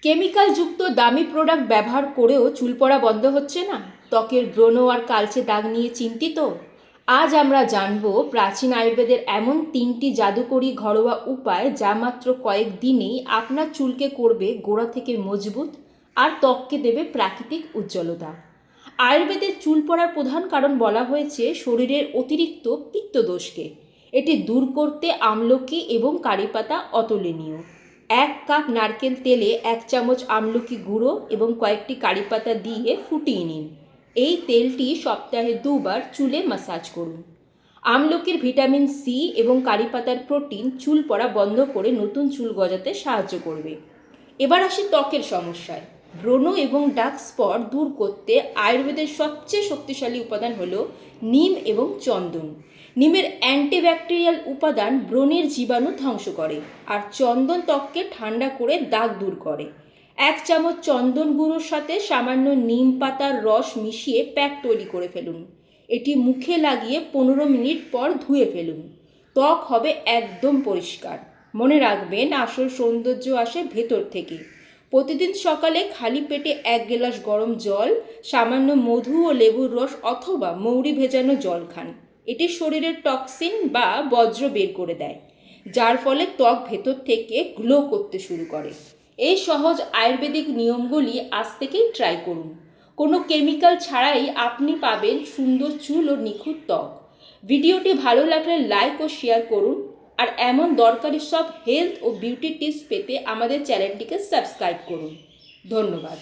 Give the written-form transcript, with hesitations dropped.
কেমিক্যালযুক্ত দামি প্রোডাক্ট ব্যবহার করেও চুল পড়া বন্ধ হচ্ছে না? ত্বকের ব্রণ আর কালচে দাগ নিয়ে চিন্তিত? আজ আমরা জানব প্রাচীন আয়ুর্বেদের এমন 3টি জাদুকরী ঘরোয়া উপায় যা মাত্র কয়েক দিনেই আপনার চুলকে করবে গোড়া থেকে মজবুত আর ত্বককে দেবে প্রাকৃতিক উজ্জ্বলতা। আয়ুর্বেদের চুল পড়ার প্রধান কারণ বলা হয়েছে শরীরের অতিরিক্ত পিত্তদোষকে। এটি দূর করতে আমলকি এবং কারিপাতা অতুলনীয়। 1 কাপ নারকেল তেলে 1 চামচ আমলকি গুঁড়ো এবং কয়েকটি কারিপাতা দিয়ে ফুটিয়ে নিন। এই তেলটি সপ্তাহে 2 বার চুলে ম্যাসাজ করুন। আমলকির ভিটামিন সি এবং কারিপাতার প্রোটিন চুল পড়া বন্ধ করে নতুন চুল গজাতে সাহায্য করবে। এবার আসি ত্বকের সমস্যায়। ব্রণ এবং ডার্ক স্পট দূর করতে আয়ুর্বেদের সবচেয়ে শক্তিশালী উপাদান হলো নিম এবং চন্দন। নিমের অ্যান্টিব্যাকটেরিয়াল উপাদান ব্রণের জীবাণু ধ্বংস করে, আর চন্দন ত্বককে ঠান্ডা করে দাগ দূর করে। 1 চামচ চন্দন গুঁড়োর সাথে সামান্য নিম পাতার রস মিশিয়ে প্যাক তৈরি করে ফেলুন। এটি মুখে লাগিয়ে 15 মিনিট পর ধুয়ে ফেলুন। ত্বক হবে একদম পরিষ্কার। মনে রাখবেন, আসল সৌন্দর্য আসে ভেতর থেকে। প্রতিদিন সকালে খালি পেটে 1 গ্লাস গরম জল, সামান্য মধু ও লেবুর রস অথবা মৌরি ভেজানো জল খান। এটি শরীরের টক্সিন বা বর্জ্য বের করে দেয়, যার ফলে ত্বক ভেতর থেকে গ্লো করতে শুরু করে। এই সহজ আয়ুর্বেদিক নিয়মগুলি আজ থেকেই ট্রাই করুন। কোনো কেমিক্যাল ছাড়াই আপনি পাবেন সুন্দর চুল ও নিখুঁত ত্বক। ভিডিওটি ভালো লাগলে লাইক ও শেয়ার করুন, আর এমন দরকারি সব হেলথ ও বিউটি টিপস পেতে আমাদের চ্যানেলটিকে সাবস্ক্রাইব করুন। ধন্যবাদ।